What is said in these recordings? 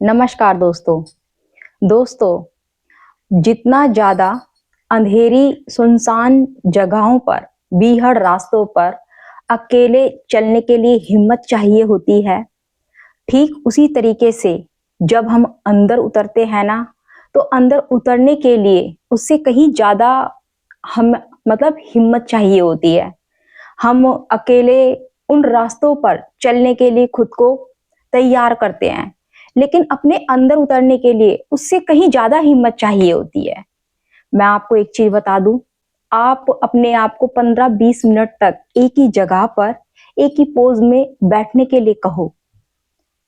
नमस्कार दोस्तों। जितना ज़्यादा अंधेरी सुनसान जगहों पर, बीहड़ रास्तों पर अकेले चलने के लिए हिम्मत चाहिए होती है, ठीक उसी तरीके से जब हम अंदर उतरते हैं ना, तो अंदर उतरने के लिए उससे कहीं ज़्यादा हम हिम्मत चाहिए होती है। हम अकेले उन रास्तों पर चलने के लिए खुद को तैयार करते हैं, लेकिन अपने अंदर उतरने के लिए उससे कहीं ज़्यादा हिम्मत चाहिए होती है। मैं आपको एक चीज़ बता दूँ, आप अपने आप को 15-20 मिनट तक एक ही जगह पर, एक ही पोज़ में बैठने के लिए कहो,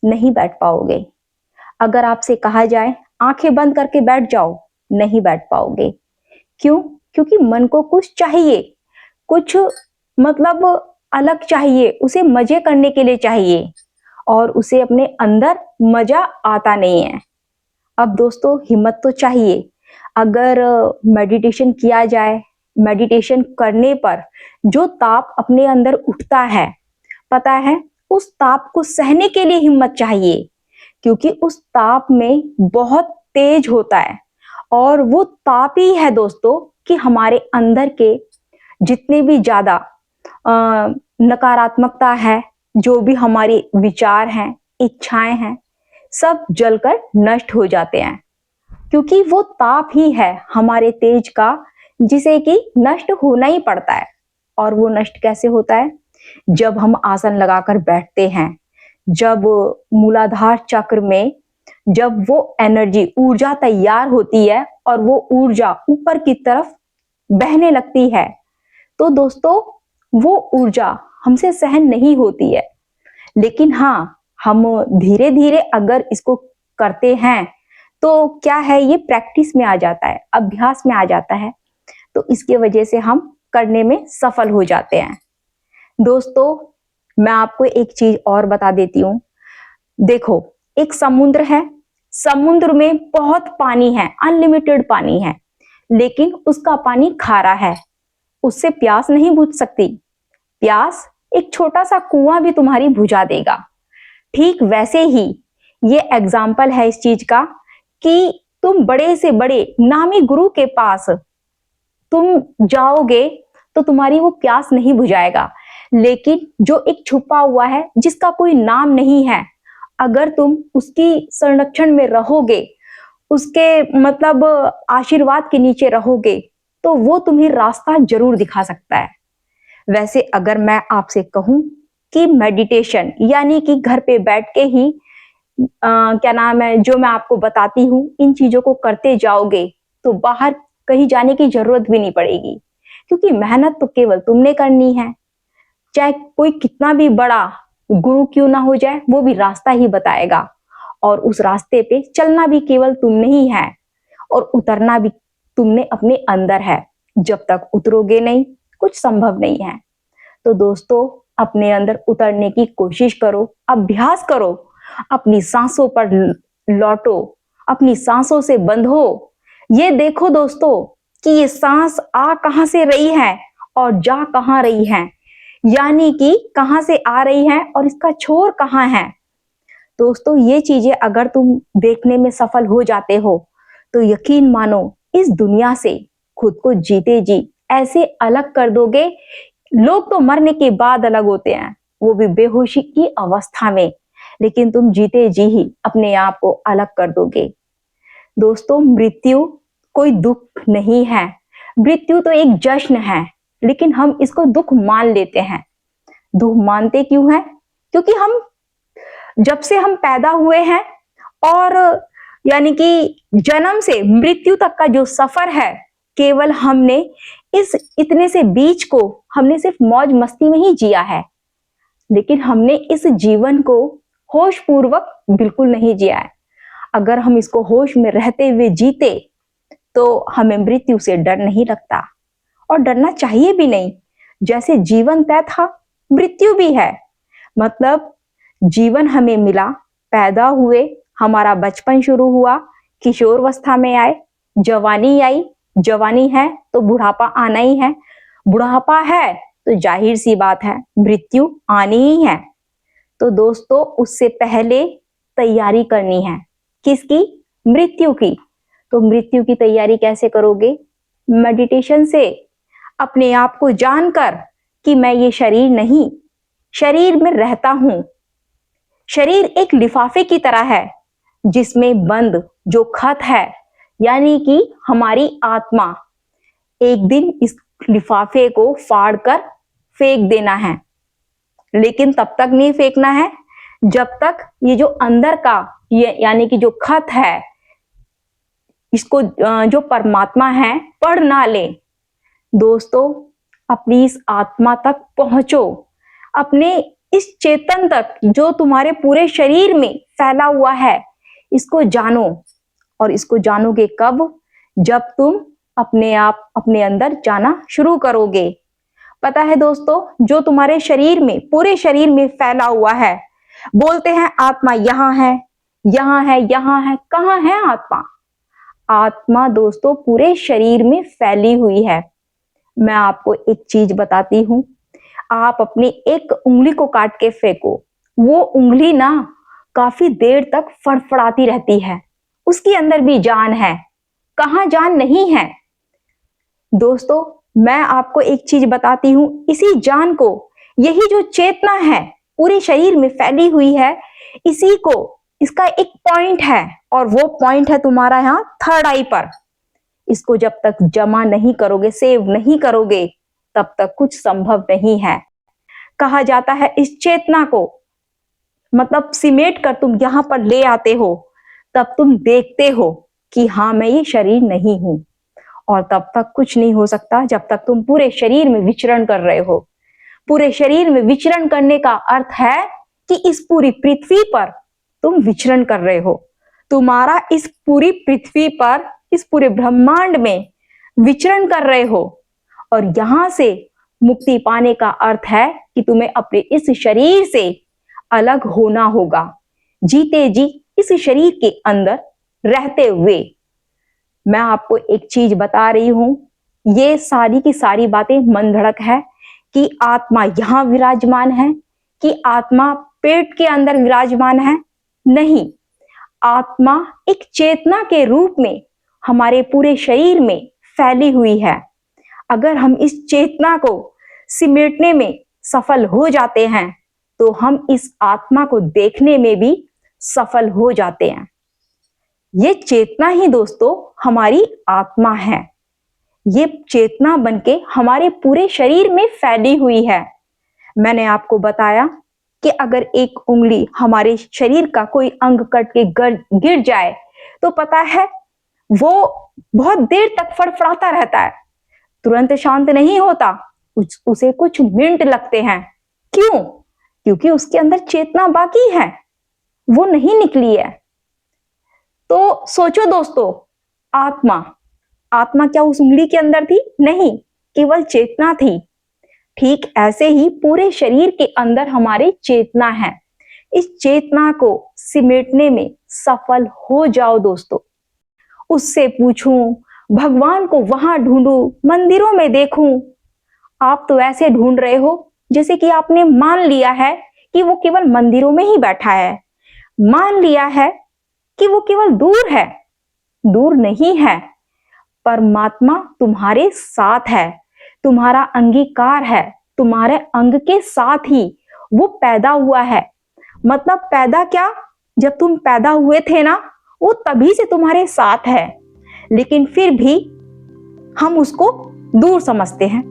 नहीं बैठ पाओगे। अगर आपसे कहा जाए आँखें बंद करके बैठ जाओ, नहीं बैठ पाओगे। क्यों? क्योंकि मन को कुछ चाहिए, कुछ मतलब अलग चाहिए, उसे मज़े करने के लिए चाहिए और उसे अपने अंदर मज़ा आता नहीं है। अब दोस्तों हिम्मत तो चाहिए। अगर मेडिटेशन किया जाए, मेडिटेशन करने पर जो ताप अपने अंदर उठता है, पता है, उस ताप को सहने के लिए हिम्मत चाहिए, क्योंकि उस ताप में बहुत तेज होता है और वो ताप ही है दोस्तों कि हमारे अंदर के जितने भी ज़्यादा नकारात्मकता है, जो भी हमारे विचार हैं, इच्छाएं हैं, सब जलकर नष्ट हो जाते हैं, क्योंकि वो ताप ही है हमारे तेज का, जिसे कि नष्ट होना ही पड़ता है। और वो नष्ट कैसे होता है? जब हम आसन लगाकर बैठते हैं, जब मूलाधार चक्र में जब वो एनर्जी ऊर्जा तैयार होती है और वो ऊर्जा ऊपर की तरफ बहने लगती है, तो दोस्तों वो ऊर्जा हमसे सहन नहीं होती है। लेकिन हाँ, हम धीरे धीरे अगर इसको करते हैं तो क्या है, ये प्रैक्टिस में आ जाता है, अभ्यास में आ जाता है, तो इसके वजह से हम करने में सफल हो जाते हैं। दोस्तों मैं आपको एक चीज और बता देती हूँ। देखो, एक समुद्र है, समुद्र में बहुत पानी है, अनलिमिटेड पानी है, लेकिन उसका पानी खारा है, उससे प्यास नहीं बुझ सकती। प्यास एक छोटा सा कुआं भी तुम्हारी बुझा देगा। ठीक वैसे ही ये एग्जाम्पल है इस चीज का कि तुम बड़े से बड़े नामी गुरु के पास तुम जाओगे तो तुम्हारी वो प्यास नहीं बुझाएगा, लेकिन जो एक छुपा हुआ है, जिसका कोई नाम नहीं है, अगर तुम उसकी संरक्षण में रहोगे, उसके आशीर्वाद के नीचे रहोगे, तो वो तुम्हें रास्ता जरूर दिखा सकता है। वैसे अगर मैं आपसे कहूं कि मेडिटेशन यानी कि घर पे बैठ के ही क्या नाम है, जो मैं आपको बताती हूँ, इन चीजों को करते जाओगे तो बाहर कहीं जाने की जरूरत भी नहीं पड़ेगी, क्योंकि मेहनत तो केवल तुमने करनी है। चाहे कोई कितना भी बड़ा गुरु क्यों ना हो जाए, वो भी रास्ता ही बताएगा और उस रास्ते पे चलना भी केवल तुमने ही है और उतरना भी तुमने अपने अंदर है। जब तक उतरोगे नहीं, कुछ संभव नहीं है। तो दोस्तों अपने अंदर उतरने की कोशिश करो, अभ्यास करो, अपनी सांसों पर लौटो, अपनी सांसों से बंधो। ये देखो दोस्तों कि ये सांस आ कहां से रही है और जा कहां रही है, यानी कि कहां से आ रही है और इसका छोर कहां है। दोस्तों ये चीजें अगर तुम देखने में सफल हो जाते हो, तो यकीन मानो इस दुनिया से खुद को जीते जी ऐसे अलग कर दोगे। लोग तो मरने के बाद अलग होते हैं, वो भी बेहोशी की अवस्था में, लेकिन तुम जीते जी ही अपने आप को अलग कर दोगे। दोस्तों मृत्यु कोई दुख नहीं है, मृत्यु तो एक जश्न है, लेकिन हम इसको दुख मान लेते हैं। दुख मानते क्यों हैं? क्योंकि हम जब से हम पैदा हुए हैं और यानी कि जन्म से मृत्यु तक का जो सफर है, केवल हमने इस इतने से बीच को हमने सिर्फ मौज मस्ती में ही जिया है, लेकिन हमने इस जीवन को होश पूर्वक बिल्कुल नहीं जिया है। अगर हम इसको होश में रहते हुए जीते तो हमें मृत्यु से डर नहीं लगता, और डरना चाहिए भी नहीं। जैसे जीवन तय था, मृत्यु भी है। मतलब जीवन हमें मिला, पैदा हुए, हमारा बचपन शुरू हुआ, किशोरावस्था में आए, जवानी आई, जवानी है तो बुढ़ापा आना ही है, बुढ़ापा है तो जाहिर सी बात है मृत्यु आनी ही है। तो दोस्तों उससे पहले तैयारी करनी है, किसकी? मृत्यु की। तो मृत्यु की तैयारी कैसे करोगे? मेडिटेशन से, अपने आप को जानकर कि मैं ये शरीर नहीं, शरीर में रहता हूं। शरीर एक लिफाफे की तरह है जिसमें बंद जो खत है, यानी कि हमारी आत्मा, एक दिन इस लिफाफे को फाड़कर फेंक देना है। लेकिन तब तक नहीं फेंकना है जब तक ये जो अंदर का यानी कि जो खत है, इसको जो परमात्मा है पढ़ ना ले। दोस्तों, अपनी इस आत्मा तक पहुंचो, अपने इस चेतन तक जो तुम्हारे पूरे शरीर में फैला हुआ है, इसको जानो। और इसको जानोगे कब? जब तुम अपने आप अपने अंदर जाना शुरू करोगे। पता है दोस्तों, जो तुम्हारे शरीर में, पूरे शरीर में फैला हुआ है, बोलते हैं आत्मा यहाँ है, यहाँ है, यहाँ है। कहाँ है आत्मा? आत्मा दोस्तों पूरे शरीर में फैली हुई है। मैं आपको एक चीज बताती हूं, आप अपनी एक उंगली को काट के फेंको, वो उंगली ना काफी देर तक फड़फड़ाती रहती है, उसके अंदर भी जान है। कहाँ जान नहीं है? दोस्तों, मैं आपको एक चीज बताती हूं, इसी जान को, यही जो चेतना है पूरे शरीर में फैली हुई है, इसी को, इसका एक पॉइंट है, और वो पॉइंट है तुम्हारा यहाँ थर्ड आई पर। इसको जब तक जमा नहीं करोगे, सेव नहीं करोगे, तब तक कुछ संभव नहीं है। कहा जाता है इस चेतना को, मतलब सिमेट कर तुम यहां पर ले आते हो, तब तुम देखते हो कि हाँ, मैं ये शरीर नहीं हूं। और तब तक कुछ नहीं हो सकता जब तक तुम पूरे शरीर में विचरण कर रहे हो। पूरे शरीर में विचरण करने का अर्थ है कि इस पूरी पृथ्वी पर तुम विचरण कर रहे हो। तुम्हारा इस पूरी पृथ्वी पर, इस पूरे ब्रह्मांड में विचरण कर रहे हो। और यहां से मुक्ति पाने का अर्थ है कि तुम्हें अपने इस शरीर से अलग होना होगा, जीते जी इस शरीर के अंदर रहते हुए। मैं आपको एक चीज बता रही हूं, ये सारी की सारी बातें मनगढ़ंत है कि आत्मा यहां विराजमान है, कि आत्मा पेट के अंदर विराजमान है। नहीं, आत्मा एक चेतना के रूप में हमारे पूरे शरीर में फैली हुई है। अगर हम इस चेतना को सिमेटने में सफल हो जाते हैं, तो हम इस आत्मा को देखने में भी सफल हो जाते हैं। ये चेतना ही दोस्तों हमारी आत्मा है। ये चेतना बनके हमारे पूरे शरीर में फैली हुई है। मैंने आपको बताया कि अगर एक उंगली हमारे शरीर का कोई अंग कट के गिर जाए, तो पता है वो बहुत देर तक फड़फड़ाता रहता है, तुरंत शांत नहीं होता, उसे कुछ मिनट लगते हैं। क्यों? क्योंकि उसके अंदर चेतना बाकी है, वो नहीं निकली है। तो सोचो दोस्तों, आत्मा क्या उस उंगली के अंदर थी? नहीं, केवल चेतना थी। ठीक ऐसे ही पूरे शरीर के अंदर हमारी चेतना है। इस चेतना को सिमेटने में सफल हो जाओ दोस्तों। उससे पूछूं, भगवान को वहां ढूंढूं, मंदिरों में देखूं, आप तो ऐसे ढूंढ रहे हो जैसे कि आपने मान लिया है कि वो केवल मंदिरों में ही बैठा है, मान लिया है कि वो केवल दूर है। दूर नहीं है, परमात्मा तुम्हारे साथ है, तुम्हारा अंगीकार है, तुम्हारे अंग के साथ ही वो पैदा हुआ है। मतलब पैदा क्या, जब तुम पैदा हुए थे ना, वो तभी से तुम्हारे साथ है, लेकिन फिर भी हम उसको दूर समझते हैं,